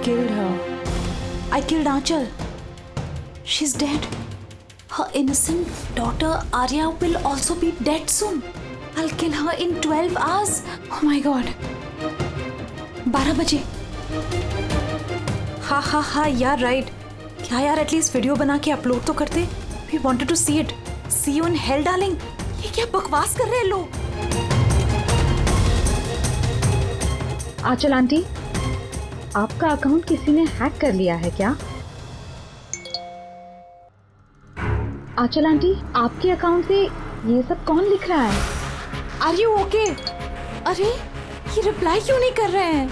killed her. I killed Aanchal. She's dead. Her innocent daughter Arya will also be dead soon. I'll kill her in 12 hours. Oh my God. 12 बजे. हाँ यार right. क्या यार at least video बना के upload तो करते. We wanted to see it. See you in hell, darling. ये क्या बकवास कर रहे हैं लोग. आंचल आंटी, आपका अकाउंट किसी ने हैक कर लिया है क्या? आंचल आंटी, आपके अकाउंट से ये सब कौन लिख रहा है? Are you okay? अरे ये रिप्लाई क्यों नहीं कर रहे हैं?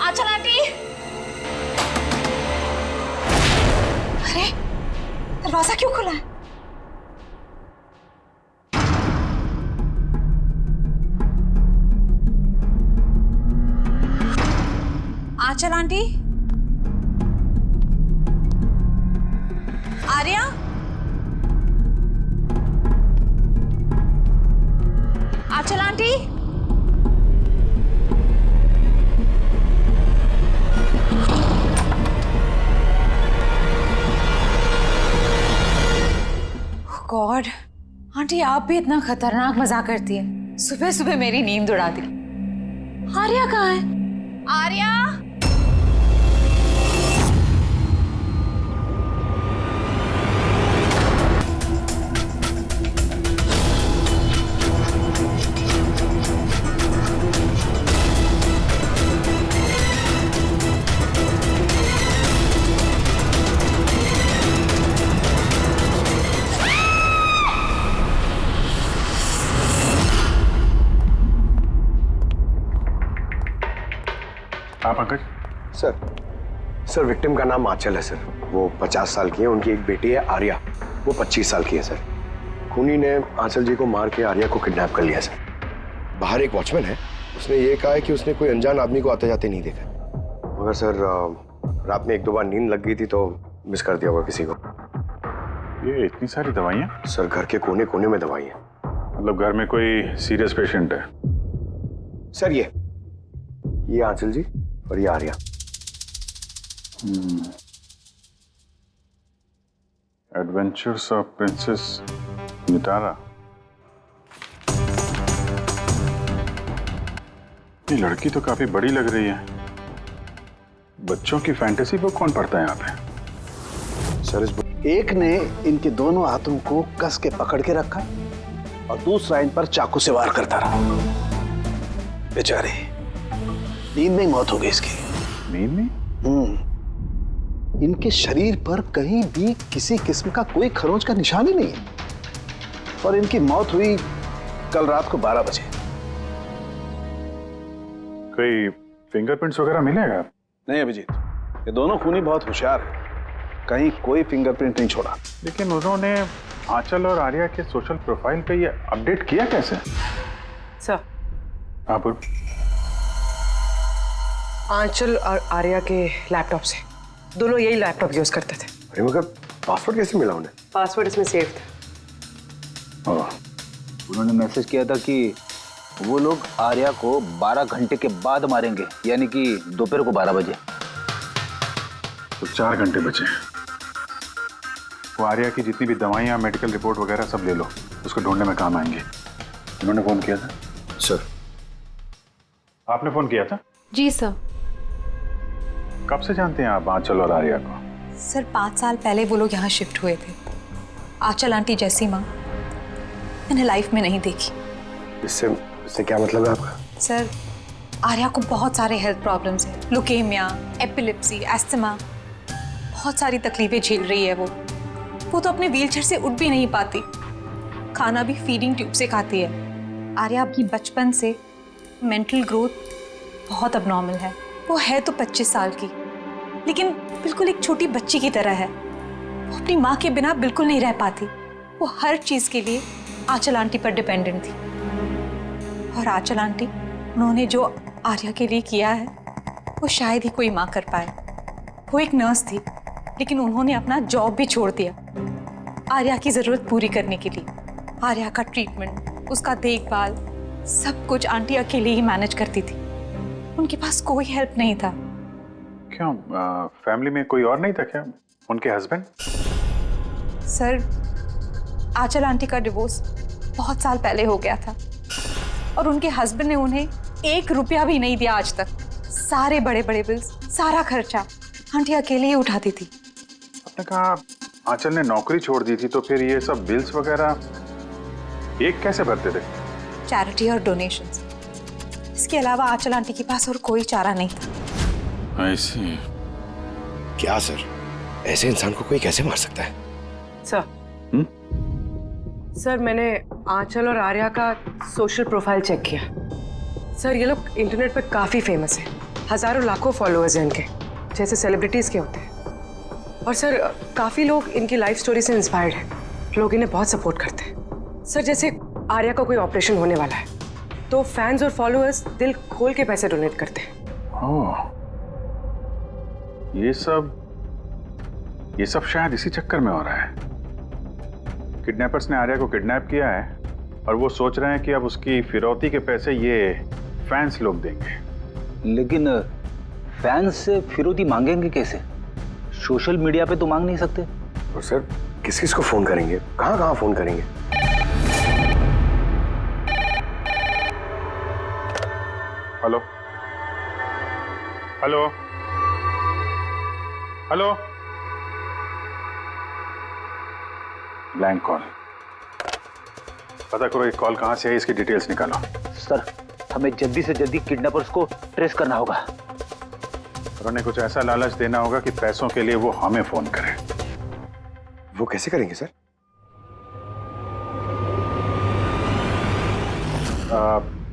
आंचल आंटी, अरे दरवाजा क्यों खुला है? आंचल आंटी, आर्या, आंचल आंटी, गॉड, आंटी आप भी इतना खतरनाक मजाक करती है. सुबह सुबह मेरी नींद उड़ा दी. आर्या कहाँ है? आर्या, आप पंकज? सर विक्टिम का नाम आंचल है सर. वो 50 साल की है. उनकी एक बेटी है आर्या, वो 25 साल की है सर. खूनी ने आंचल जी को मार के आर्या को किडनैप कर लिया सर. बाहर एक वॉचमैन है, उसने ये कहा है कि उसने कोई अनजान आदमी को आते जाते नहीं देखा. मगर सर रात में 1-2 बार नींद लग गई थी तो मिस कर दिया होगा किसी को. ये इतनी सारी दवाइयाँ? सर घर के कोने कोने में दवाई है. मतलब घर में कोई सीरियस पेशेंट है? सर ये आंचल जी और ये Arya. Adventures of princess Nitara. ये लड़की तो काफी बड़ी लग रही है. बच्चों की फैंटेसी बुक कौन पढ़ता है यहाँ पे? सर इस एक ने इनके दोनों हाथों को कस के पकड़ के रखा और दूसरा इन पर चाकू से वार करता रहा. बेचारे नींद में मौत हो गई इसकी. नींद में? इनके शरीर पर कहीं भी किसी किस्म का कोई खरोंच का निशान ही नहीं है और इनकी मौत हुई कल रात को 12 बजे. कोई फिंगरप्रिंट्स वगैरह मिलेगा? नहीं अभिजीत, ये दोनों खूनी बहुत होशियार हैं. कहीं कोई फिंगरप्रिंट नहीं छोड़ा. लेकिन उन्होंने आंचल और आर्या के सोशल प्रोफाइल पे ये अपडेट किया कैसे? सर, हाँ बोल. आंचल और आर्या के लैपटॉप से. दोनों यही लैपटॉप यूज करते थे. अरे मगर पासवर्ड कैसे मिला उन्हें? पासवर्ड इसमें सेव था. उन्होंने मैसेज किया था कि वो लोग आर्या को 12 घंटे के बाद मारेंगे, यानी कि दोपहर को 12 बजे. तो 4 घंटे बचे. वो आर्या की जितनी भी दवाइयाँ, मेडिकल रिपोर्ट वगैरह सब ले लो, उसको ढूंढने में काम आएंगे. उन्होंने फोन किया था? सर आपने फोन किया था? जी सर. कब से जानते हैं आप आंचल और आर्या को? सर 5 साल पहले वो लोग यहाँ शिफ्ट हुए थे. आंचल आंटी जैसी माँ मैंने लाइफ में नहीं देखी. इससे क्या मतलब है आपका? सर आर्या को बहुत सारे हेल्थ प्रॉब्लम्स हैं. लुकेमिया, एपिलेप्सी, एस्थमा, बहुत सारी तकलीफें झेल रही है वो तो अपने व्हीलचेयर से उठ भी नहीं पाती. खाना भी फीडिंग ट्यूब से खाती है. आर्या की बचपन से मेंटल ग्रोथ बहुत अबनॉर्मल है. वो है तो 25 साल की, लेकिन बिल्कुल एक छोटी बच्ची की तरह है. वो अपनी माँ के बिना बिल्कुल नहीं रह पाती. वो हर चीज़ के लिए आंचल आंटी पर डिपेंडेंट थी. और आंचल आंटी उन्होंने जो आर्या के लिए किया है वो शायद ही कोई माँ कर पाए. वो एक नर्स थी, लेकिन उन्होंने अपना जॉब भी छोड़ दिया आर्या की ज़रूरत पूरी करने के लिए। आर्या का ट्रीटमेंट, उसका देखभाल, सब कुछ आंटी अकेले ही मैनेज करती थी। उनके पास कोई हेल्प नहीं था। क्यों, फैमिली में कोई और नहीं था क्या? उनके हस्बैंड? सर, आंचल आंटी का डिवोर्स बहुत साल पहले हो गया था और उनके हस्बैंड ने उन्हें 1 रुपया भी नहीं दिया आज तक। सारे बड़े बड़े बिल्स, सारा खर्चा आंटी अकेले ही उठाती थी। आपने कहा आंचल ने नौकरी छोड़ दी थी, तो फिर ये सब बिल्स वगैरह एक कैसे भरते थे? चैरिटी और डोनेशंस, इसके अलावा आंचल आंटी के पास और कोई चारा नहीं था। ऐसी क्या सर, ऐसे इंसान को कोई कैसे मार सकता है? सर सर, मैंने आंचल और आर्या का सोशल प्रोफाइल चेक किया। सर, ये लोग इंटरनेट पे काफ़ी फेमस हैं। हज़ारों लाखों फॉलोअर्स हैं इनके, जैसे सेलिब्रिटीज़ के होते हैं। और सर, काफ़ी लोग इनकी लाइफ स्टोरी से इंस्पायर्ड हैं। लोग इन्हें बहुत सपोर्ट करते हैं। सर, जैसे आर्या का कोई ऑपरेशन होने वाला है तो फैंस और फॉलोअर्स दिल खोल के पैसे डोनेट करते हैं। ओह, ये सब शायद इसी चक्कर में हो रहा है। किडनैपर्स ने आर्या को किडनैप किया है और वो सोच रहे हैं कि अब उसकी फिरौती के पैसे ये फैंस लोग देंगे। लेकिन फैंस से फिरौती मांगेंगे कैसे? सोशल मीडिया पे तो मांग नहीं सकते। और सर, किस किस को फोन करेंगे, कहाँ कहाँ फोन करेंगे? Hello hello hello, blank call. पता करो ये कॉल कहाँ से है, इसकी डिटेल्स निकालो। सर, हमें जल्दी से जल्दी किडनैपर्स को ट्रेस करना होगा। और उन्हें कुछ ऐसा लालच देना होगा कि पैसों के लिए वो हमें फोन करें। वो कैसे करेंगे सर?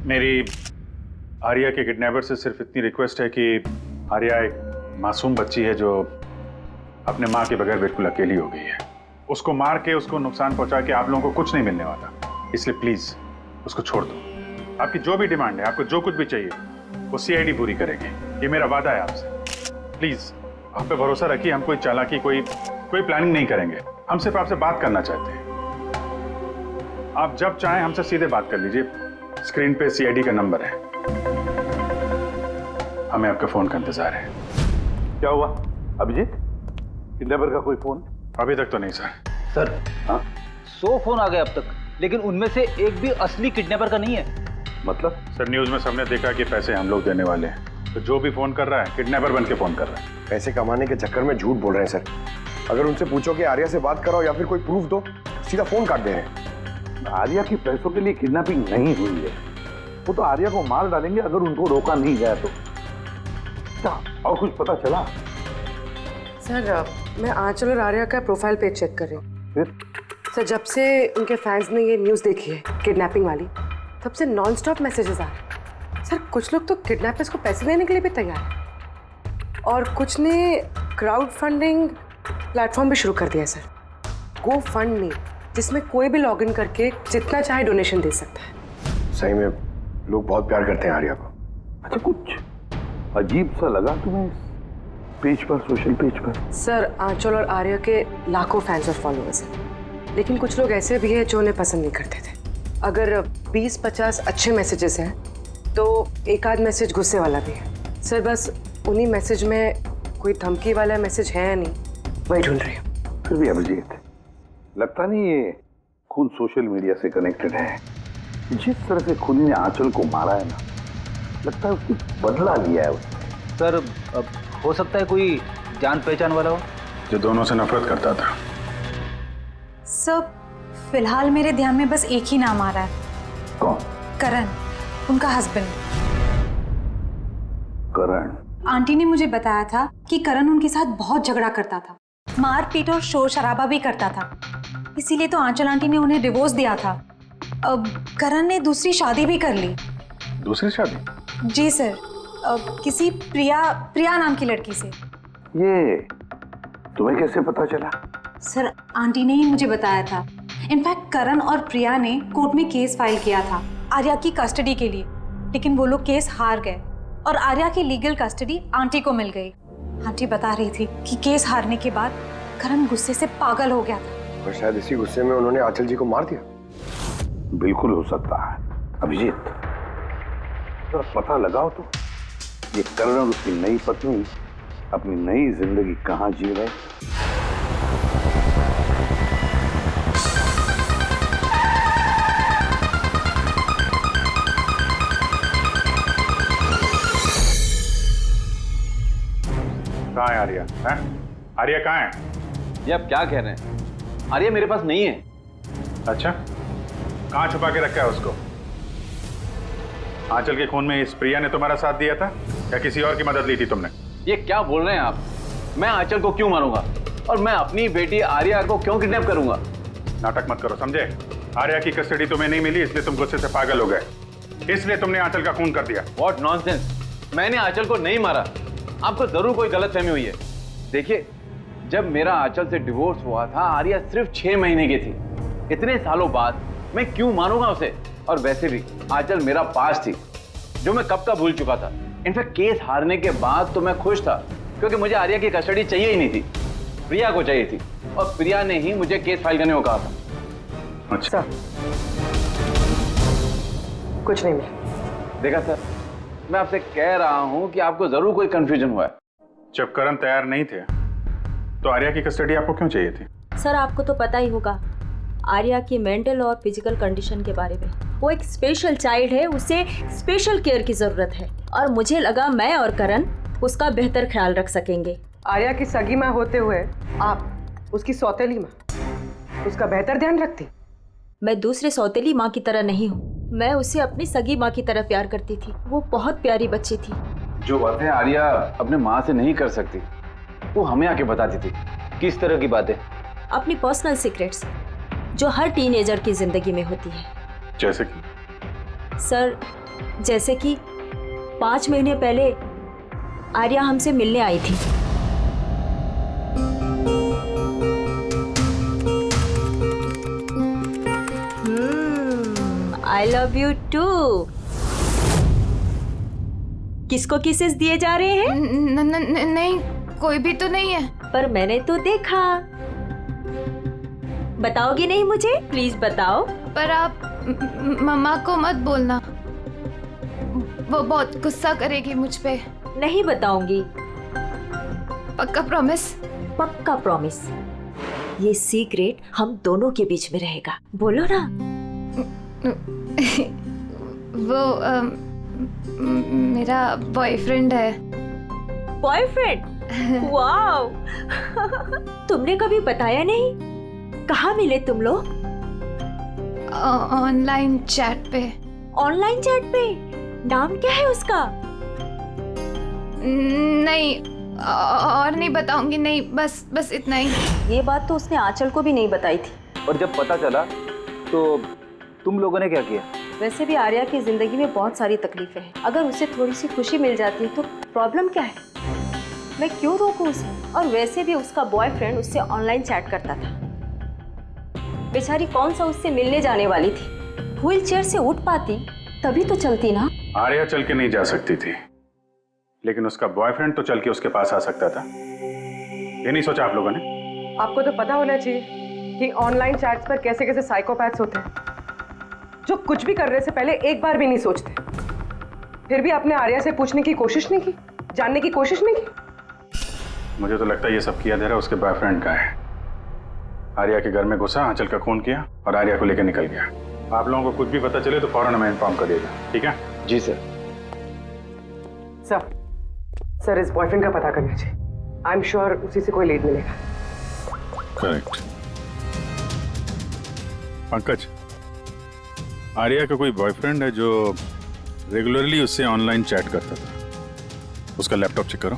मेरी आर्या के किडनैपर से सिर्फ इतनी रिक्वेस्ट है कि आर्या एक मासूम बच्ची है जो अपने माँ के बगैर बिल्कुल अकेली हो गई है। उसको मार के, उसको नुकसान पहुंचा के आप लोगों को कुछ नहीं मिलने वाला, इसलिए प्लीज उसको छोड़ दो। आपकी जो भी डिमांड है, आपको जो कुछ भी चाहिए, वो सीआईडी पूरी करेगी। ये मेरा वादा है आपसे। प्लीज आप पे भरोसा रखिए। हम कोई चालाकी, कोई प्लानिंग नहीं करेंगे। हम सिर्फ आपसे बात करना चाहते हैं। आप जब चाहें हमसे सीधे बात कर लीजिए। स्क्रीन पे सीआईडी का नंबर है। हमें आपके फोन का इंतजार है। क्या हुआ अभिजीत, किडनैपर का कोई फोन? अभी तक तो नहीं सर। सर, 100 फोन आ गए अब तक, लेकिन उनमें से एक भी असली किडनैपर का नहीं है। मतलब? सर, न्यूज में सबने देखा कि पैसे हम लोग देने वाले हैं, तो जो भी फोन कर रहा है किडनैपर बन के फोन कर रहा है। पैसे कमाने के चक्कर में झूठ बोल रहे हैं सर। अगर उनसे पूछो कि आर्या से बात कराओ या फिर कोई प्रूफ दो, सीधा फोन काट दे रहे हैं। आर्या की पैसों के लिए किडनैपिंग नहीं हुई है। वो तो आर्या को मार डालेंगे अगर उनको रोका नहीं गया तो। क्या और कुछ पता चला? सर, मैं आंचल और आर्या का प्रोफाइल पेज चेक कर रही हूँ। फिर? सर, जब से उनके फैंस ने ये न्यूज़ देखी है किडनैपिंग वाली, तब से नॉन स्टॉप मैसेजेस आ रहे हैं। सर, कुछ लोग तो किडनैपर्स को पैसे देने के लिए भी तैयार हैं और कुछ ने क्राउड फंडिंग प्लेटफॉर्म भी शुरू कर दिया है सर, गो फंड मी, जिसमें कोई भी लॉगिन करके जितना चाहे डोनेशन दे सकता है। सही में लोग बहुत प्यार करते हैं आर्या को। अच्छा, कुछ अजीब सा लगा तुम्हें पेज पर, सोशल पेज पर? सर, आंचल और आर्या के लाखों फैंस और फॉलोअर्स हैं, लेकिन कुछ लोग ऐसे भी हैं जो उन्हें पसंद नहीं करते थे। अगर 20-50 अच्छे मैसेजेस हैं तो एक आध मैसेज गुस्से वाला भी है। सर, बस उन्हीं मैसेज में कोई धमकी वाला मैसेज है या नहीं, वही ढूंढ रही हूँ। फिर भी अभिजीत, लगता नहीं ये खून सोशल मीडिया से कनेक्टेड है। जिस तरह से खूनी ने आंचल को मारा है ना, लगता है उसकी बदला लिया है उसने। सर, अब हो सकता है कोई जान पहचान वाला हो जो दोनों से नफरत करता था। सर, फिलहाल मेरे ध्यान में बस एक ही नाम आ रहा है। कौन? करण, उनका हस्बैंड। करण? आंटी ने मुझे बताया था कि करण उनके साथ बहुत झगड़ा करता था, मारपीट और शोर शराबा भी करता था। इसीलिए तो आंचल आंटी ने उन्हें डिवोर्स दिया था। अब करण ने दूसरी शादी भी कर ली। दूसरी शादी? जी सर, किसी प्रिया नाम की लड़की से। ये तुम्हें कैसे पता चला? सर, आंटी ने ही मुझे बताया था। इनफैक्ट करण और प्रिया ने कोर्ट में केस फाइल किया था आर्या की कस्टडी के लिए, लेकिन वो लोग केस हार गए और आर्या की लीगल कस्टडी आंटी को मिल गई। आंटी बता रही थी कि केस हारने के बाद करण गुस्से से पागल हो गया था। और शायद इसी गुस्से में उन्होंने आंचल जी को मार दिया। बिल्कुल हो सकता है। अभिजीत, जरा पता लगाओ तो ये करण और उसकी नई पत्नी अपनी नई जिंदगी कहाँ जी रहे। कहाँ है आर्या? हैं? आर्या कहाँ है? ये आप क्या कह रहे हैं? आर्या मेरे पास नहीं है। अच्छा, कहाँ छुपा के रखा है उसको? आंचल के खून में इस प्रिया ने तुम्हारा साथ दिया था या किसी और की मदद ली थी तुमने? ये क्या बोल रहे हैं आप? मैं आंचल को क्यों मारूंगा और मैं अपनी बेटी आर्या को क्यों किडनैप करूंगा? नाटक मत करो, समझे? आर्या की कस्टडी तुम्हें नहीं मिली इसलिए तुम गुस्से से पागल हो गए, इसलिए तुमने आंचल का खून कर दिया। What nonsense! मैंने आंचल को नहीं मारा। आपको जरूर कोई गलतफहमी हुई है। देखिए, जब मेरा आंचल से डिवोर्स हुआ था आर्या सिर्फ 6 महीने की थी। इतने सालों बाद मैं क्यों मारूंगा उसे? और वैसे भी आंचल मेरा पास थी जो मैं कब का भूल चुका था। इनफैक्ट केस हारने के बाद तो मैं खुश था क्योंकि मुझे आर्या की कस्टडी चाहिए ही नहीं थी, प्रिया को चाहिए थी और प्रिया ने ही मुझे केस फाइल करने को कहा था। अच्छा, सर, कुछ नहीं मिला। देखा सर, मैं आपसे कह रहा हूं कि आपको जरूर कोई कंफ्यूजन हुआ है। जब करण तैयार नहीं थे तो आर्या की कस्टडी आपको क्यों चाहिए थी? सर, आपको तो पता ही होगा आर्या की मेंटल और फिजिकल कंडीशन के बारे में। वो एक स्पेशल चाइल्ड है, उसे स्पेशल केयर की ज़रूरत है और मुझे लगा मैं और करण उसका बेहतर ख्याल रख सकेंगे। आर्या की सगी माँ होते हुए आप उसकी सौतेली माँ, उसका बेहतर ध्यान रखती? मैं दूसरे सौतेली माँ की तरह नहीं हूँ, मैं उसे अपनी सगी माँ की तरह प्यार करती थी। वो बहुत प्यारी बच्ची थी। जो बातें आर्या अपने माँ से नहीं कर सकती वो हमें आके बताती थी। किस तरह की बातें? अपनी पर्सनल सीक्रेट्स जो हर टीनेजर की जिंदगी में होती है। जैसे कि? सर, जैसे कि 5 महीने पहले आर्या हमसे मिलने आई थी। I love you too. किसको किसेस दिए जा रहे हैं? नहीं, कोई भी तो नहीं है। पर मैंने तो देखा। बताओगी नहीं मुझे? प्लीज बताओ। पर आप मम्मा को मत बोलना, वो बहुत गुस्सा करेगी मुझ पे। नहीं बताऊंगी। पक्का प्रॉमिस? पक्का प्रॉमिस। ये सीक्रेट हम दोनों के बीच में रहेगा। बोलो ना। वो मेरा बॉयफ्रेंड है। बॉयफ्रेंड? वाओ। तुमने कभी बताया नहीं। कहाँ मिले तुम लोग? ऑनलाइन चैट पे। ऑनलाइन चैट पे? नाम क्या है उसका? नहीं, और नहीं बताऊंगी। नहीं, बस इतना ही। ये बात तो उसने आंचल को भी नहीं बताई थी। और जब पता चला तो तुम लोगों ने क्या किया? वैसे भी आर्या की जिंदगी में बहुत सारी तकलीफें हैं। अगर उसे थोड़ी सी खुशी मिल जाती है तो प्रॉब्लम क्या है? मैं क्यों रोकूं उसे? और वैसे भी उसका बॉयफ्रेंड उससे ऑनलाइन चैट करता था। बेचारी कौन सा उससे मिलने जाने वाली थी? व्हील चेयर से उठ पाती तभी तो चलती ना। आर्या चल के नहीं जा सकती थी, लेकिन उसका बॉयफ्रेंड तो चल के उसके पास आ सकता था। ये नहीं सोचा आप लोगों ने? आपको तो पता होना चाहिए कि ऑनलाइन चैट्स पर कैसे कैसे साइकोपैथ्स होते हैं जो कुछ भी करने से पहले एक बार भी नहीं सोचते। फिर भी आपने आर्या से पूछने की कोशिश नहीं की, जानने की कोशिश नहीं की? मुझे तो लगता है ये सब किया धरा उसके बॉयफ्रेंड का है। आर्या के घर में घुसा, आंचल का खून किया और आर्या को लेकर निकल गया। आप लोगों को कुछ भी पता चले तो फौरन हमें इन्फॉर्म करिएगा, ठीक है? जी सर। सर, इस बॉयफ्रेंड का पता करना चाहिए। आई एम श्योर उसी से कोई लीड मिलेगा। करेक्ट। पंकज, आर्या का कोई बॉयफ्रेंड है जो रेगुलरली उससे ऑनलाइन चैट करता था। उसका लैपटॉप चेक करो,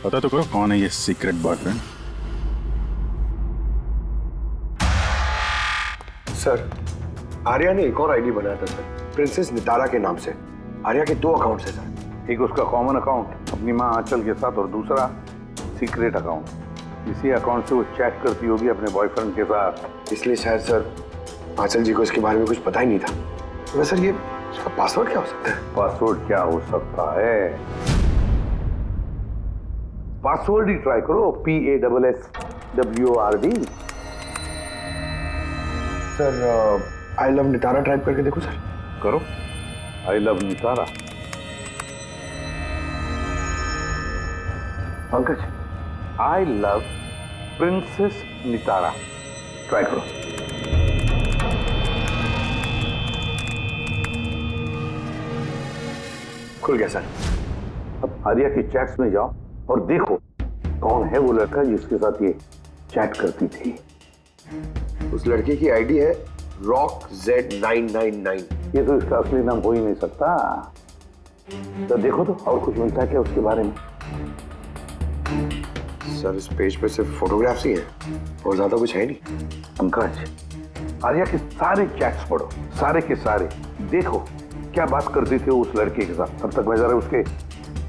पता तो करो कौन है ये सीक्रेट बॉयफ्रेंड। सर, आर्या ने एक और आईडी बनाया था सर, प्रिंसेस नितारा के नाम से। आर्या के 2 अकाउंट है सर। एक उसका कॉमन अकाउंट अपनी माँ आंचल के साथ और दूसरा सीक्रेट अकाउंट। इसी अकाउंट से वो चैट करती होगी अपने बॉयफ्रेंड के साथ। इसलिए शायद सर आंचल जी को इसके बारे में कुछ पता ही नहीं था। तो सर ये उसका पासवर्ड क्या हो सकता है? पासवर्ड क्या हो सकता है? पासवर्ड ही ट्राई करो, PASSWORD। Sir I love Nitara type करके देखो सर। करो, I love Nitara. Pankaj, I love princess Nitara, try करो। खुल गया सर। अब आर्या की चैट्स में जाओ और देखो कौन है वो लड़का जिसके साथ ये चैट करती थी। उस लड़के की आईडी है RockZ999। ये तो इसका असली नाम हो ही नहीं सकता। तो देखो तो और कुछ मिलता है क्या उसके बारे में। सर इस पेज पे सिर्फ फोटोग्राफ्स ही हैं और ज्यादा कुछ है नहीं। पंकज, आर्या के सारे चैट्स पढ़ो, सारे के सारे। देखो क्या बात करती थी उस लड़के के साथ। तब तक मैं जरा उसके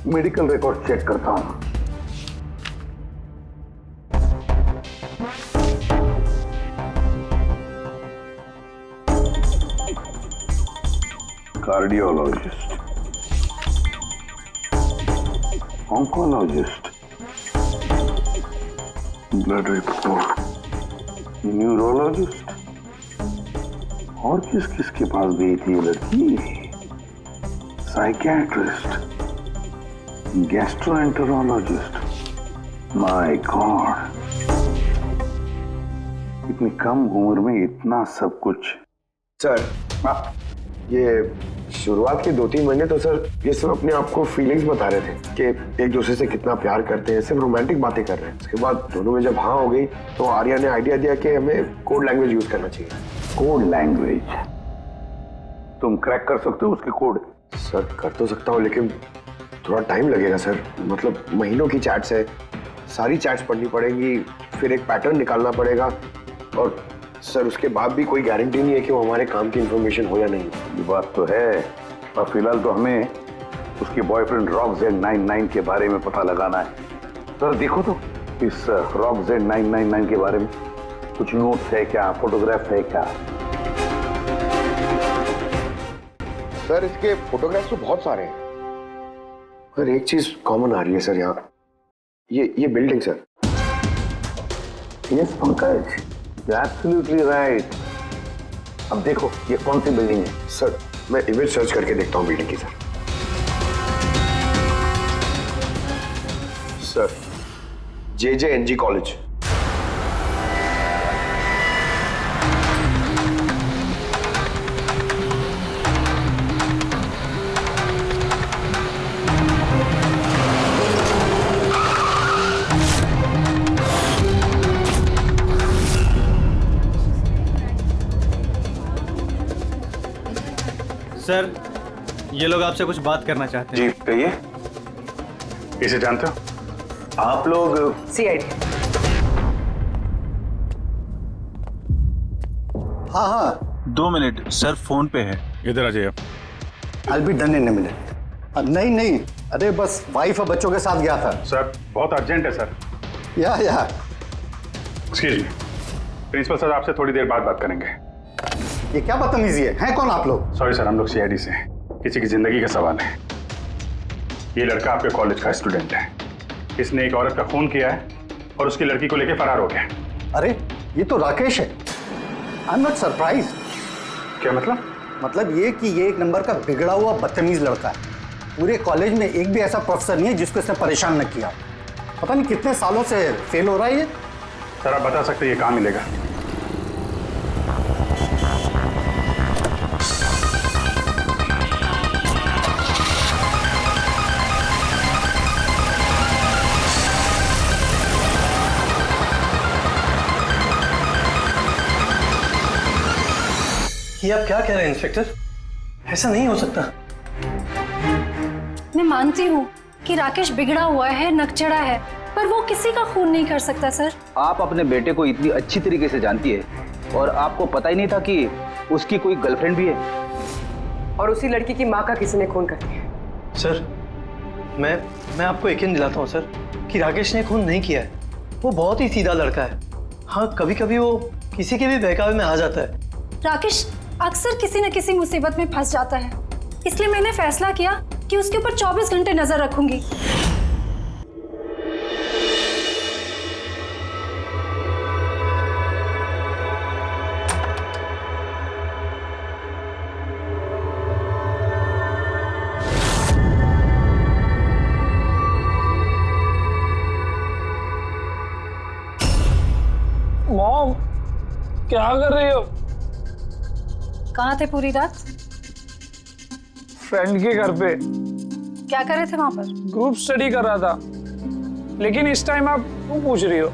मेडिकल रिकॉर्ड चेक करता हूं। Cardiologist, oncologist, blood report, neurologist, और किस किस के पास गई थी ये लड़की? Psychiatrist, gastroenterologist. माय गॉड, इतनी कम उम्र में इतना सब कुछ। सर ये शुरुआत के 2-3 महीने तो सर ये सब अपने आप को फीलिंग्स बता रहे थे कि एक दूसरे से कितना प्यार करते हैं, सिर्फ रोमांटिक बातें कर रहे हैं। उसके बाद दोनों में जब हाँ हो गई तो आर्या ने आइडिया दिया कि हमें कोड लैंग्वेज यूज करना चाहिए। Code language? तुम क्रैक कर सकते हो उसके कोड? सर कर तो सकता हूँ लेकिन थोड़ा टाइम लगेगा सर। मतलब महीनों की चैट्स है, सारी चैट्स पढ़नी पड़ेंगी, फिर एक पैटर्न निकालना पड़ेगा और सर उसके बाद भी कोई गारंटी नहीं है कि वो हमारे काम की इंफॉर्मेशन हो या नहीं। ये बात तो है, और फिलहाल तो हमें उसके बॉयफ्रेंड RockZ999 के बारे में पता लगाना है। सर देखो तो इस RockZ999 के बारे में कुछ नोट्स है क्या, फोटोग्राफ है क्या? सर इसके फोटोग्राफ्स तो बहुत सारे हैं, पर एक चीज कॉमन आ रही है सर यहाँ, ये building sir. Yes Pankaj, absolutely right. अब देखो ये कौन सी बिल्डिंग है? सर मैं इमेज सर्च करके देखता हूँ बिल्डिंग की। Sir JJNG college. सर ये लोग आपसे कुछ बात करना चाहते हैं। जी कहिए। इसे जानते हो आप लोग? CID। हाँ हाँ 2 मिनट सर, फोन पे है। इधर आ जाइए। I'll be done in a minute। नहीं अरे बस वाइफ और बच्चों के साथ गया था। सर बहुत अर्जेंट है सर। या एक्सक्यूज मी, प्रिंसिपल सर आपसे थोड़ी देर बाद बात करेंगे। ये क्या बदतमीजी है? हैं कौन आप लोग? सॉरी सर, हम लोग CID से हैं, किसी की जिंदगी का सवाल है। ये लड़का आपके कॉलेज का स्टूडेंट है, इसने एक औरत का खून किया है और उसकी लड़की को लेकर फरार हो गया। अरे ये तो राकेश है। I am not surprise. क्या मतलब? मतलब ये कि ये एक नंबर का बिगड़ा हुआ बदतमीज लड़का है। पूरे कॉलेज में एक भी ऐसा प्रोफेसर नहीं है जिसको इसने परेशान न किया। पता नहीं कितने सालों से फेल हो रहा है ये। सर आप बता सकते हैं ये कहाँ मिलेगा? ये आप क्या कह रहे हैं इंस्पेक्टर? ऐसा नहीं हो सकता। मैं मानती हूँ कि राकेश बिगड़ा हुआ है, नकचड़ा है, पर वो किसी का खून नहीं कर सकता सर। आप अपने बेटे को इतनी अच्छी तरीके से जानती है और आपको पता ही नहीं था कि उसकी कोई गर्लफ्रेंड भी है, और उसी लड़की की माँ का किसी ने खून कर दिया। सर मैं आपको यकीन दिलाता हूँ सर कि राकेश ने खून नहीं किया है। वो बहुत ही सीधा लड़का है। हाँ कभी कभी वो किसी के भी बहकावे में आ जाता है। राकेश अक्सर किसी न किसी मुसीबत में फंस जाता है, इसलिए मैंने फैसला किया कि उसके ऊपर 24 घंटे नजर रखूंगी। क्या कर रही हो? कहाँ थे पूरी रात? फ्रेंड के घर पे क्या कर रहे थे वहां पर? ग्रुप स्टडी कर रहा था। लेकिन इस टाइम आप क्यों पूछ रही हो?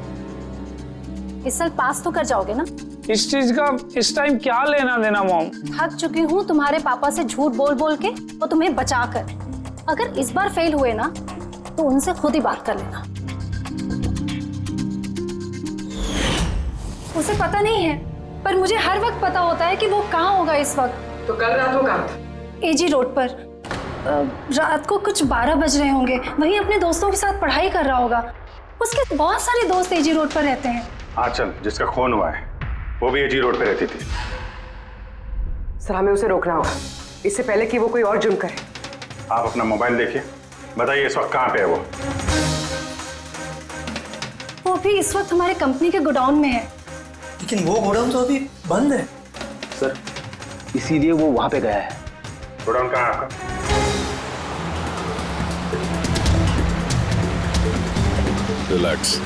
इस साल पास तो कर जाओगे ना? इस चीज का इस टाइम क्या लेना देना मॉम? थक चुकी हूँ तुम्हारे पापा से झूठ बोल बोल के और तुम्हें बचा कर। अगर इस बार फेल हुए ना तो उनसे खुद ही बात कर लेना। उसे पता नहीं है, पर मुझे हर वक्त पता होता है कि वो कहाँ होगा इस वक्त। तो कल रात वो कहाँ था? एजी रोड पर। रात को कुछ 12 बज रहे होंगे। वहीं अपने दोस्तों के साथ पढ़ाई कर रहा होगा। उसके बहुत सारे दोस्त एजी रोड पर रहते हैं। आंचल जिसका खून हुआ है वो भी एजी रोड पे रहती थी। सर हमें उसे रोकना होगा इससे पहले कि वो कोई और जुर्म करे। आप अपना मोबाइल देखिए, बताइए इस वक्त कहाँ पे है वो? वो भी इस वक्त हमारे कंपनी के गोडाउन में है। लेकिन वो गोडाउन तो अभी बंद है सर, इसीलिए वो वहां पे गया है। गोडाउन कहाँ है आपका? रिलैक्स।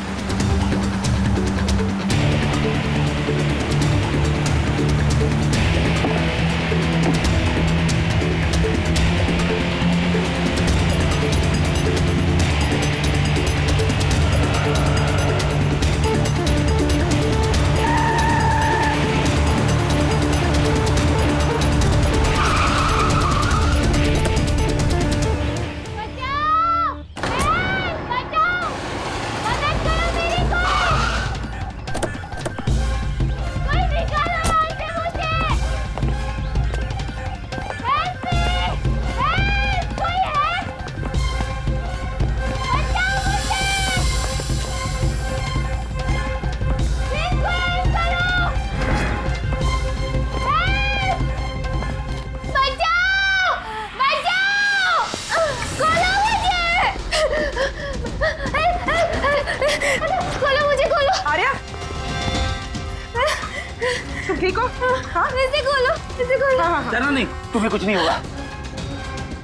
ठीक हो? हाँ इसे खोलो, इसे खोलो। हाँ। डरना नहीं, तुम्हें कुछ नहीं होगा।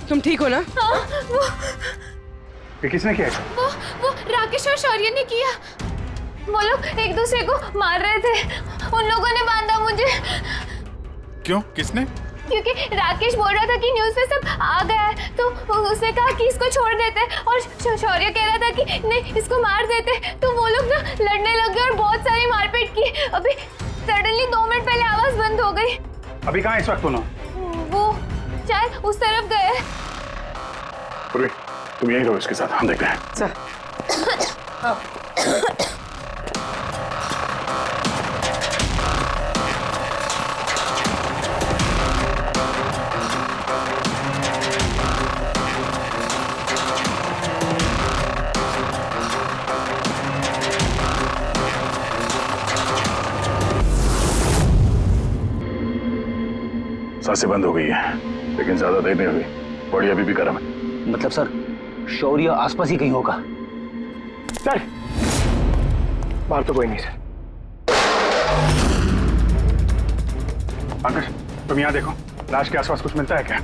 तुम ठीक हो ना? हाँ, ये किसने किया? वो राकेश और शौर्य ने किया। वो लोग एक दूसरे को मार रहे थे। उन लोगों ने बांधा मुझे। क्यों? किसने? क्योंकि राकेश बोल रहा था कि न्यूज़ पे सब आ गया है, तो उसने कहा कि इसको छोड़ देते, और शौर्य कह रहा था कि नहीं इसको मार देते। तो वो लोग ना लड़ने लग गए और बहुत सारी मारपीट की। अभी सडनली 2 मिनट पहले आवाज बंद हो गई। अभी कहाँ है इस वक्त दोनों? वो शायद उस तरफ गए। पूर्वी तुम यहीं रहो इसके साथ, हम देखते हैं। सर सांसें बंद हो गई है, लेकिन ज्यादा देर नहीं हुई। बॉडी अभी भी गर्म है। मतलब सर, शौर्य आसपास ही कहीं होगा। सर बाहर तो कोई नहीं सर। पंकज तुम यहाँ देखो, लाश के आसपास कुछ मिलता है क्या?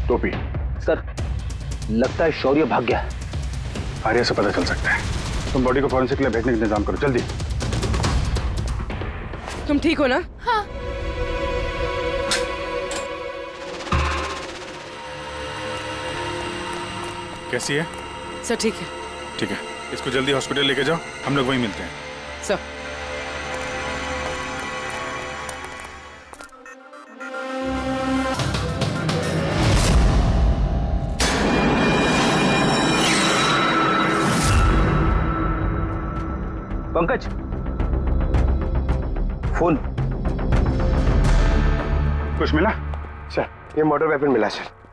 टोपी सर, लगता है शौर्य भाग गया। आर्या से पता चल सकता है। तुम बॉडी को फॉरेंसिक के लिए भेजने का इंतजाम करो जल्दी। तुम ठीक हो ना? हाँ। कैसी है? सर ठीक है। ठीक है, इसको जल्दी हॉस्पिटल लेके जाओ, हम लोग वहीं मिलते हैं। Sir Pankaj, phone. कुछ मिला? सर ये मोटर वेपन मिला सर।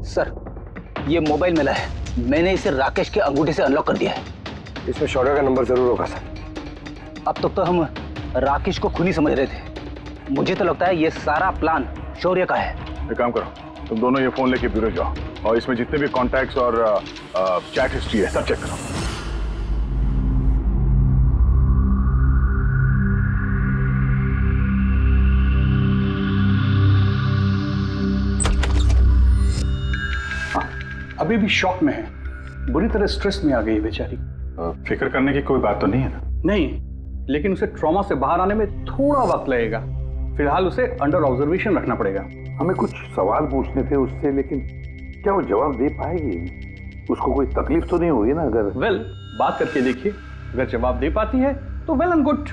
सर, ये मोबाइल मिला है, मैंने इसे राकेश के अंगूठे से अनलॉक कर दिया है। इसमें शौर्य का नंबर जरूर होगा सर। अब तक तो हम राकेश को खूनी समझ रहे थे, मुझे तो लगता है ये सारा प्लान शौर्य का है। एक काम करो, तुम दोनों ये फोन लेके ब्यूरो जाओ और इसमें जितने भी कॉन्टैक्ट्स और चैट हिस्ट्री है सब चेक करो। अभी भी शॉक में है, बुरी तरह स्ट्रेस में आ गई है बेचारी। फिक्र करने की कोई बात तो नहीं है ना? नहीं, लेकिन उसे ट्रॉमा से बाहर आने में थोड़ा वक्त लगेगा। फिलहाल उसे अंडर ऑब्जर्वेशन रखना पड़ेगा। हमें कुछ सवाल पूछने थे उससे, लेकिन क्या वो जवाब दे पाएगी? उसको कोई तकलीफ तो नहीं होगी ना? अगर वेल, बात करके देखिए, अगर जवाब दे पाती है तो वेल एंड गुड।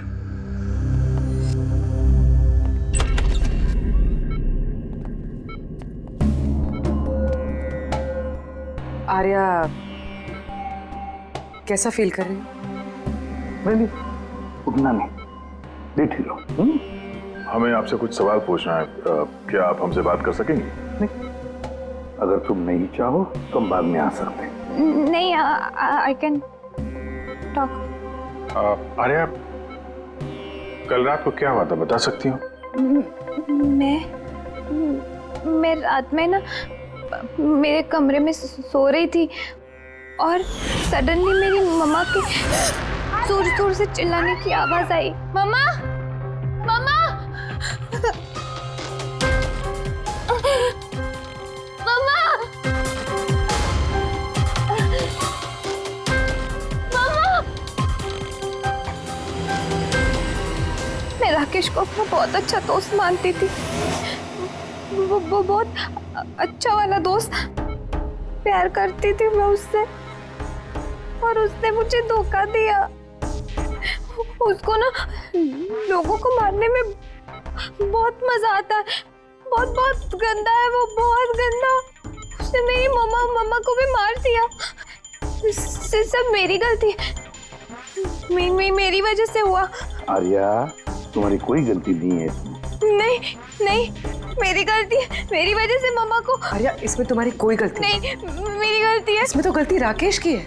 आर्या कैसा फील कर रही हो? नहीं, उतना नहीं, लेट ही रहो। हमें आपसे कुछ सवाल पूछना है, क्या आप हमसे बात कर सकेंगे? नहीं, अगर तुम नहीं चाहो तो हम बाद में आ सकते हैं। नहीं, आई कैन टॉक। आर्या, कल रात को क्या हुआ था, बता सकती हो? मैं रात में ना मेरे कमरे में सो रही थी और सडनली मेरी मम्मा के जोर जोर से चिल्लाने की आवाज आई। मम्मा, मम्मा, मम्मा, मम्मा। मैं राकेश को अपना बहुत अच्छा दोस्त मानती थी, वो बहुत अच्छा वाला दोस्त, प्यार करती थी मैं उससे, और उसने मुझे धोखा दिया। उसको ना लोगों को मारने में बहुत मजा आता है, बहुत बहुत गंदा है वो, बहुत गंदा। उसने मेरी मम्मा को भी मार दिया। सब मेरी गलती, मेरी वजह से हुआ। आर्या, तुम्हारी कोई गलती नहीं है इसमें। नहीं नहीं, मेरी गलती है, मेरी वजह से मम्मा को। आर्या, इसमें तुम्हारी कोई गलती नहीं, मेरी गलती है। इसमें तो गलती राकेश की है।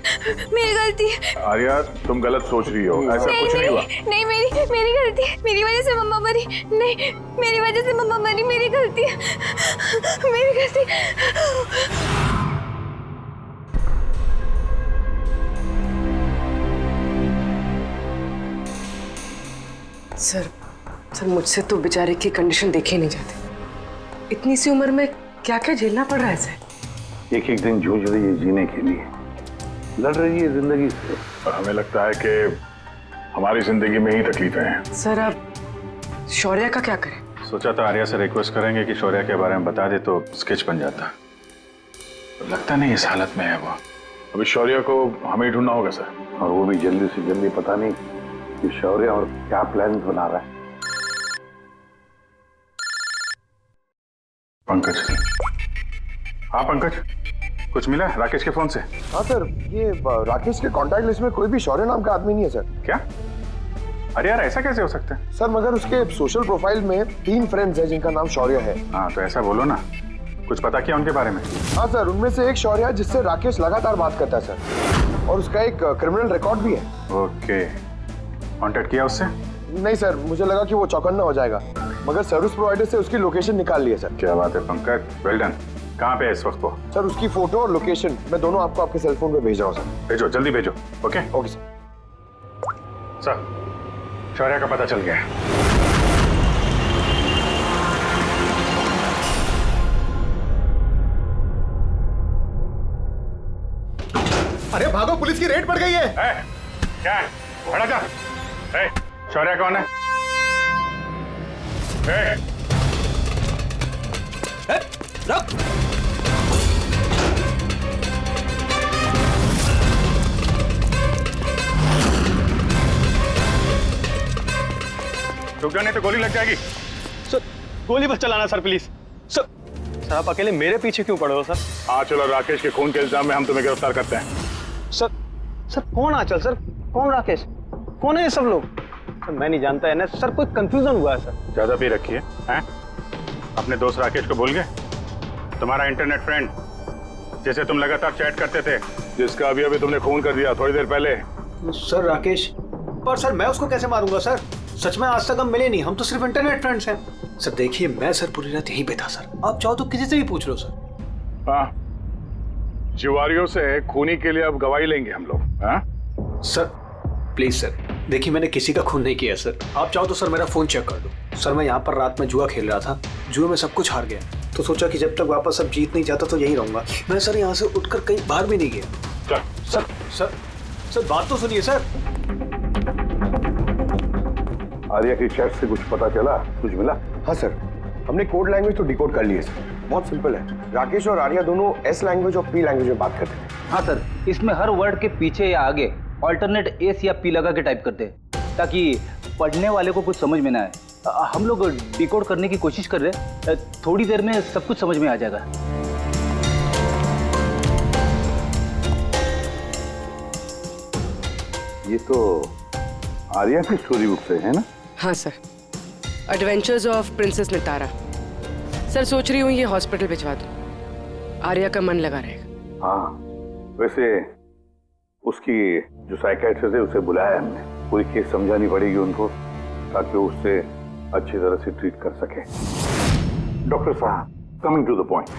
मेरी गलती है। आर्या, तुम गलत सोच रही हो, ऐसा कुछ नहीं हुआ। नहीं, मेरी गलती है, मेरी वजह से मम्मा मरी। नहीं, मेरी वजह से मम्मा मरी, मेरी गलती है, मेरी गलती। सर, मुझसे तो बेचारे की कंडीशन देखी नहीं जाती। इतनी सी उम्र में क्या क्या झेलना पड़ रहा है सर। एक एक दिन जूझ रही है जीने के लिए, लड़ रही है जिंदगी से, और हमें लगता है कि हमारी जिंदगी में ही तकलीफें हैं। सर, अब शौर्य का क्या करें? सोचा था आर्या से रिक्वेस्ट करेंगे कि शौर्य के बारे में बता दे तो स्केच बन जाता, तो लगता नहीं इस हालत में है वो। अभी शौर्य को हमें ही ढूंढना होगा सर, और वो भी जल्दी से जल्दी। पता नहीं कि शौर्य और क्या प्लान बना रहा है। पंकज। हाँ पंकज, कुछ मिला राकेश के फोन से? हाँ सर, ये राकेश के कॉन्टैक्ट लिस्ट में कोई भी शौर्य नाम का आदमी नहीं है सर। क्या? अरे यार, ऐसा कैसे हो सकता है? सर, मगर उसके सोशल प्रोफाइल में 3 फ्रेंड्स हैं जिनका नाम शौर्य है। हाँ तो ऐसा बोलो ना, कुछ पता किया उनके बारे में? हाँ सर, उनमें से एक शौर्य है जिससे राकेश लगातार बात करता है सर, और उसका एक क्रिमिनल रिकॉर्ड भी है। ओके, कांटेक्ट किया उससे? नहीं सर, मुझे लगा कि वो चौकन्ना हो जाएगा, मगर सर्विस प्रोवाइडर से उसकी लोकेशन निकाल ली है सर। क्या बात है पंकज, वेल डन। कहाँ पे है इस वक्त वो? सर, उसकी फोटो और लोकेशन मैं दोनों आपको आपके सेल फोन पे भेज रहा हूँ सर। भेजो, जल्दी भेजो। Okay okay sir. सर, शौर्य का पता चल गया है। अरे भागो, पुलिस की रेड पड़ गई है। क्या है? खड़ा जा। शौर्य कौन है? रुक। रुक जाने तो गोली लग जाएगी। सर, गोली मत चलाना सर, प्लीज। सर, आप अकेले मेरे पीछे क्यों पड़े हो सर? आंचल और राकेश के खून के इल्जाम में हम तुम्हें गिरफ्तार करते हैं। सर कौन आंचल सर, कौन राकेश, कौन है ये सब लोग? सर, मैं नहीं जानता है ना सर, कोई कंफ्यूजन हुआ है सर। ज्यादा पी रखी है? अपने दोस्त राकेश को भूल गए? तुम्हारा इंटरनेट फ्रेंड जैसे तुम लगातार चैट करते थे, जिसका अभी अभी तुमने खून कर दिया थोड़ी देर पहले। सर राकेश, पर सर मैं उसको कैसे मारूंगा सर? सच में आज तक हम मिले नहीं, हम तो सिर्फ इंटरनेट फ्रेंड्स हैं। सर देखिए, मैं सर पूरी रात यहीं पे था सर, आप चाहो तो किसी से भी पूछ लो सर। हाँ, जुआरियों से खूनी के लिए अब गवाही लेंगे हम लोग। हाँ सर प्लीज सर, देखिए मैंने किसी का खून नहीं किया सर, आप चाहो तो सर मेरा फोन चेक कर दो। सर मैं यहाँ पर रात में जुआ खेल रहा था, जुए में सब कुछ हार गया, तो सोचा कि जब तक वापस अब जीत नहीं जाता तो यहीं रहूंगा। मैं सर यहाँ से उठकर कहीं बाहर भी नहीं गया। सर सर सर बात तो सुनिए सर। आर्या की चैट से कुछ पता चला, कुछ मिला? हाँ सर, हमने कोड लैंग्वेज तो डिकोड कर ली है सर। बहुत सिंपल है, राकेश और आर्या दोनों एस लैंग्वेज और पी लैंग्वेज में बात करते हैं। हाँ सर, इसमें हर वर्ड के पीछे या आगे ऑल्टरनेट एस या पी लगा के टाइप करते हैं, ताकि पढ़ने वाले को कुछ समझ में ना आए। हम लोग डिकोड करने की कोशिश कर रहे हैं, थोड़ी देर में सब कुछ समझ में आ जाएगा। ये तो आर्या की स्टोरी बुक से है ना? हाँ sir, adventures of princess Nitara. Sir सोच रही हूँ ये हॉस्पिटल भिजवा दूँ, आर्या का मन लगा रहेगा। हाँ, वैसे उसकी जो साइकियाट्रिस्ट है उसे बुलाया है हमने, पूरी केस समझानी पड़ेगी उनको ताकि वो उससे अच्छी तरह से ट्रीट कर सके। डॉक्टर साहब, कमिंग टू द पॉइंट,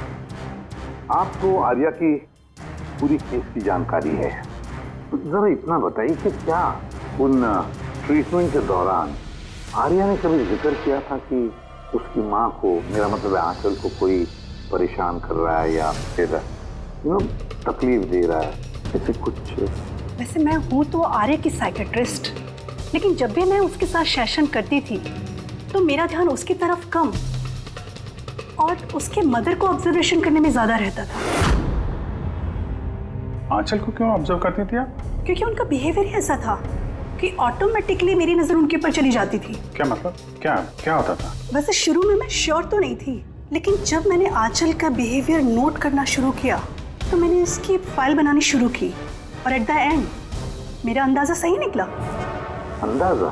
आपको आर्या की पूरी केस की जानकारी है, जरा इतना बताइए कि क्या उन ट्रीटमेंट के दौरान आर्या ने कभी जिक्र किया था कि उसकी माँ को, मेरा मतलब है आंचल को, कोई परेशान कर रहा है या फिर तकलीफ दे रहा है, ऐसे कुछ? वैसे मैं हूँ तो आर्या की साइकेट्रिस्ट, लेकिन जब भी मैं उसके साथ सेशन करती थी तो मेरा ध्यान उसकी तरफ कम और उसके मदर को ऑब्जर्वेशन करने में ज्यादा रहता था। आंचल को क्यों ऑब्जर्व करती थी आप? क्योंकि उनका बिहेवियर ही ऐसा था कि ऑटोमेटिकली मेरी नजर उनके ऊपर चली जाती थी। क्या मतलब? क्या क्या होता था? वैसे शुरू में मैं श्योर तो नहीं थी, लेकिन जब मैंने आंचल का बिहेवियर नोट करना शुरू किया तो मैंने इसकी फाइल बनानी शुरू की और एट द एंड मेरा अंदाजा सही निकला। अंदाजा?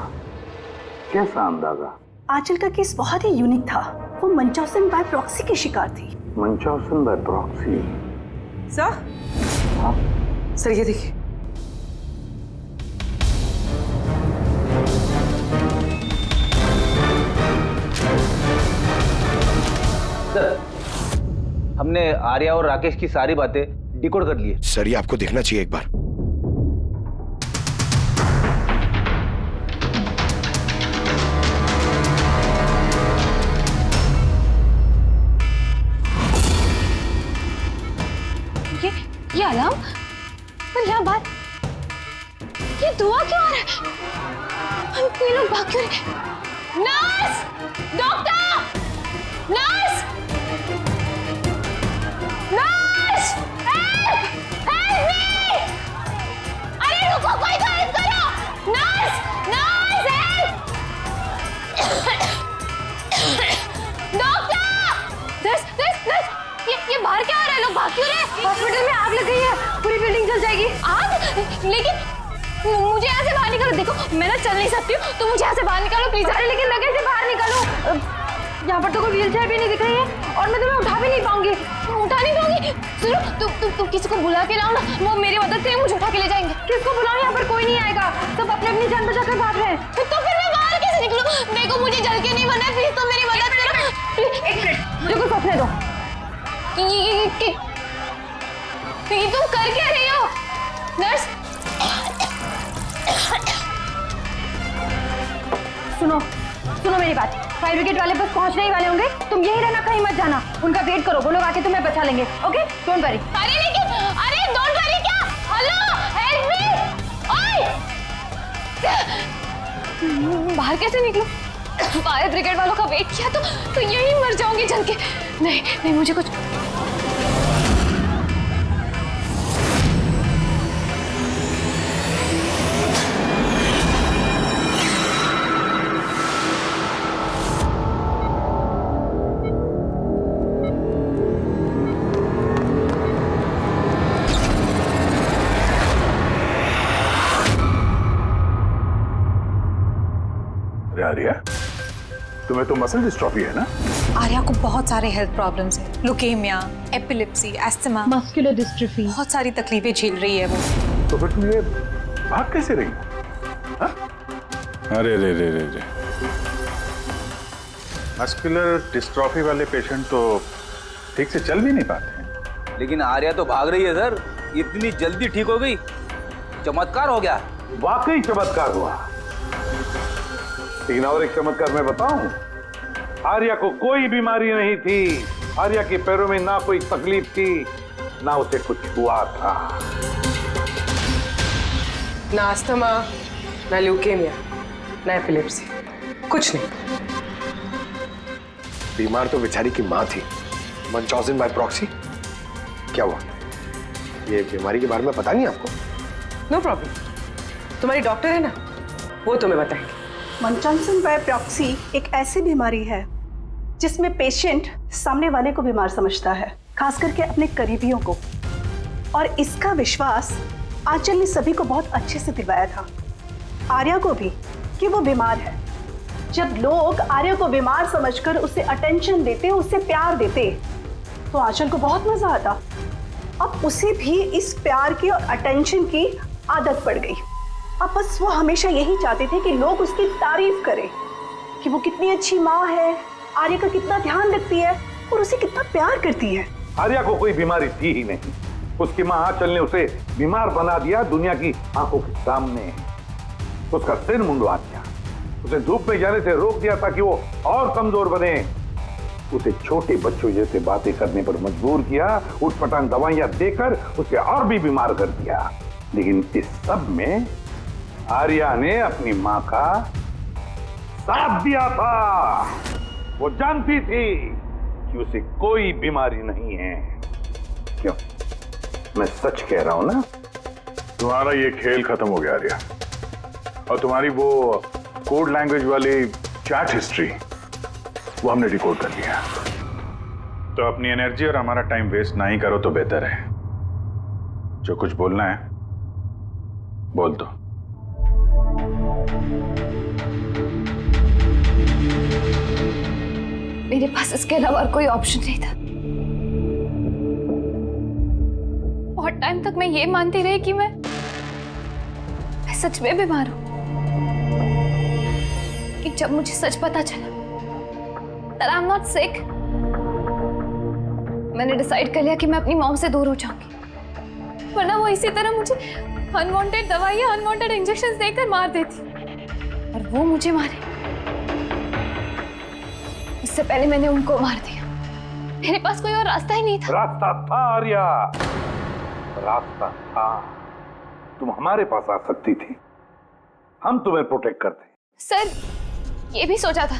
कैसा अंदाजा? आंचल का केस बहुत ही यूनिक था, वो मंचौसन बाय प्रॉक्सी की शिकार थी। मंचौसन बाय प्रॉक्सी? सर, सर ये देखिए। सर, हमने आर्या और राकेश की सारी बातें डिकोड कर ली है। सर ये आपको देखना चाहिए एक बार। ये अलार्म, पर यहाँ बात, ये दुआ क्यों आ रहा है? हम कोई लोग भाग क्यों रहे? Nurse! Doctor! Nurse! Nurse! Help! Help me! अरे रुको, कोई तो हेल्प करो! Nurse! Nurse help! Doctor! Nurse! ये बाहर क्या हो रहा है? लोग भाग क्यों रहे? हॉस्पिटल में आग लग गई है, पूरी बिल्डिंग जल जाएगी। आग? लेकिन मुझे यहाँ से बाहर निकालो। देखो मैं ना चल नहीं सकती हूँ, तो मुझे यहाँ से बाहर निकालो प्लीज। अरे लेकिन मैं कैसे बाहर निकालूं? यहाँ पर तो कोई व्हील चेयर भी नहीं दिख रही है और मैं तुम्हें उठा भी नहीं पाऊंगी। उठा नहीं पाऊंगी? सुनो, तुम किसी को बुला के लाओ ना, वो मेरी मदद करें, मुझे उठा के ले जाएंगे। किसको बुलाओ? यहाँ पर कोई नहीं आएगा, सब अपने अपनी जान बचाकर भाग रहे हैं। तो फिर मैं बाहर कैसे निकलूं? देखो मुझे जल के नहीं बना है, प्लीज तुम मेरी मदद करो। एक मिनट, मुझे कुछ सोचने दो। ये तुम कर क्या रही हो? नर्स, सुनो मेरी बात। फायर ब्रिगेड वाले बस पहुंचने ही वाले होंगे, तुम यही रहना, कहीं मत जाना। उनका वेट करो, वो लोग आके तुम्हें बचा लेंगे। Okay, don't worry. अरे डोंट वरी क्या? Hello, help me! बाहर कैसे निकलूं? फायर ब्रिगेड वालों का वेट किया तो यही मर जाऊंगी जल के। नहीं, मुझे कुछ आर्या, तुम्हें तो मसल डिस्ट्रॉफी है ना? आर्या को बहुत सारे हेल्थ प्रॉब्लम्स हैं, leukaemia, epilepsy, asthma, muscular dystrophy, बहुत सारी तकलीफें झेल रही है वो। तो फिर तुम ये भाग कैसे रही? अरे रे रे रे रे, मस्कुलर डिस्ट्रॉफी वाले पेशेंट तो ठीक से चल भी नहीं पाते हैं। लेकिन आर्या तो भाग रही है सर, इतनी जल्दी ठीक हो गई, चमत्कार हो गया। वाकई चमत्कार हुआ। लेकिन और एक चमत्कार मैं बताऊं, आर्या को कोई बीमारी नहीं थी। आर्या के पैरों में ना कोई तकलीफ थी, ना उसे कुछ हुआ था। ना अस्थमा, ना ल्यूकेमिया, ना एपिलेप्सी, कुछ नहीं। बीमार तो बेचारी की माँ थी, मंचौजन बाय प्रॉक्सी। क्या हुआ? ये बीमारी के बारे में पता नहीं आपको? नो प्रॉब्लम, तुम्हारी डॉक्टर है ना, वो तुम्हें बताएंगे। मंचौजन बाय प्रॉक्सी एक ऐसी बीमारी है जिसमें पेशेंट सामने वाले को बीमार समझता है, खास करके अपने करीबियों को। और इसका विश्वास आंचल ने सभी को बहुत अच्छे से दिलवाया था, आर्या को भी, कि वो बीमार है। जब लोग आर्या को बीमार समझकर उसे अटेंशन देते, उसे प्यार देते, तो आंचल को बहुत मजा आता। अब उसे भी इस प्यार की और अटेंशन की आदत पड़ गई। अब बस वो हमेशा यही चाहते थे कि लोग उसकी तारीफ करें कि वो कितनी अच्छी माँ है, आर्या का कितना ध्यान रखती है और उसे कितना प्यार करती है। आर्या को कोई बीमारी थी ही नहीं। उसकी माँ आंचल ने उसे बीमार बना दिया दुनिया की आंखों के सामने। उसका सिर मुंडवा दिया, उसे धूप में जाने से रोक दिया ताकि वो और कमजोर बने। उसे छोटे बच्चों जैसे बातें करने पर मजबूर किया, उठपटांग दवाइयां देकर उसे और भी बीमार कर दिया। लेकिन इस सब में आर्या ने अपनी माँ का साथ दिया था। वो जानती थी कि उसे कोई बीमारी नहीं है। क्यों? मैं सच कह रहा हूं ना? तुम्हारा ये खेल खत्म हो गया आर्या, और तुम्हारी वो कोड लैंग्वेज वाली चैट हिस्ट्री वो हमने डिकोड कर लिया। तो अपनी एनर्जी और हमारा टाइम वेस्ट ना ही करो तो बेहतर है। जो कुछ बोलना है बोल दो। मेरे पास इसके अलावा और कोई ऑप्शन नहीं था। बहुत टाइम तक मैं ये मानती रही कि मैं सच में बीमार हूं, कि जब मुझे सच पता चला that I'm not sick, मैंने डिसाइड कर लिया कि मैं अपनी मॉम से दूर हो जाऊंगी, वरना वो इसी तरह मुझे अनवांटेड दवाइयां, अनवांटेड इंजेक्शंस देकर मार देती। और वो मुझे मारे उससे पहले मैंने उनको मार दिया। मेरे पास कोई और रास्ता ही नहीं था। रास्ता था आर्या, रास्ता था। तुम हमारे पास आ सकती थी, हम तुम्हें प्रोटेक्ट करते। सर, ये भी सोचा था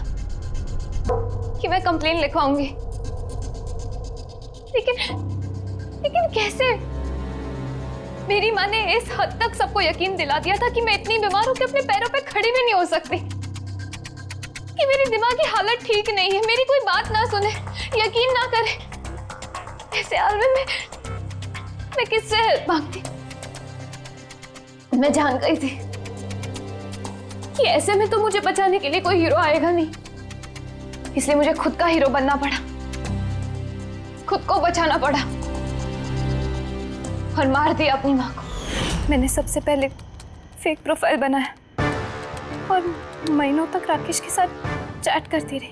कि मैं कंप्लेन लिखवाऊंगी, लेकिन कैसे? मेरी माँ ने इस हद तक सबको यकीन दिला दिया था कि मैं इतनी बीमार हूं कि अपने पैरों पे खड़ी भी नहीं हो सकती, कि मेरी दिमागी हालत ठीक नहीं है, मेरी कोई बात ना सुने, यकीन ना करे। ऐसे हाल में मैं किससे हेल्प मांगती? मैं जान गई थी कि ऐसे में तो मुझे बचाने के लिए कोई हीरो आएगा नहीं, इसलिए मुझे खुद का हीरो बनना पड़ा, खुद को बचाना पड़ा और मार दिया अपनी माँ को। मैंने सबसे पहले फेक प्रोफाइल बनाया और महीनों तक राकेश के साथ चैट करती रही।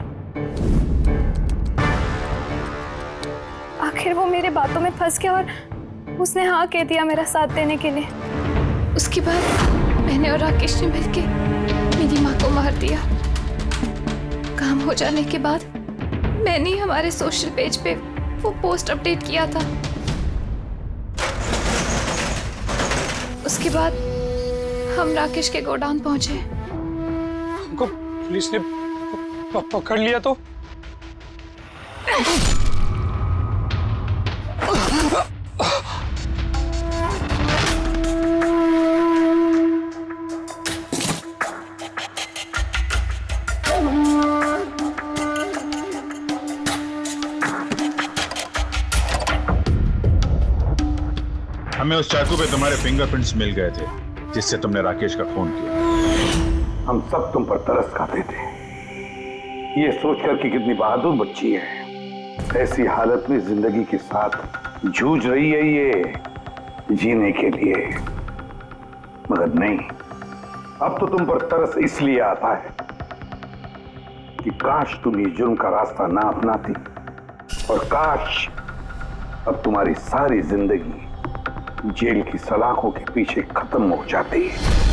आखिर वो मेरे बातों में फंस गया और उसने हाँ कह दिया मेरा साथ देने के लिए। उसके बाद मैंने और राकेश ने मिलके मेरी माँ को मार दिया। काम हो जाने के बाद मैंने हमारे सोशल पेज पे वो पोस्ट अपडेट किया था। उसके बाद हम राकेश के गोडाउन पहुंचे। हमको पुलिस ने पकड़ लिया तो? हमें उस चाकू पे तुम्हारे फिंगरप्रिंट्स मिल गए थे जिससे तुमने राकेश का खून किया। हम सब तुम पर तरस खाते थे, ये सोचकर कि कितनी बहादुर बच्ची है, ऐसी हालत में जिंदगी के साथ जूझ रही है ये जीने के लिए। मगर नहीं, अब तो तुम पर तरस इसलिए आता है कि काश तुम ये जुर्म का रास्ता ना अपनाती, और काश अब तुम्हारी सारी जिंदगी जेल की सलाखों के पीछे खत्म हो जाती है।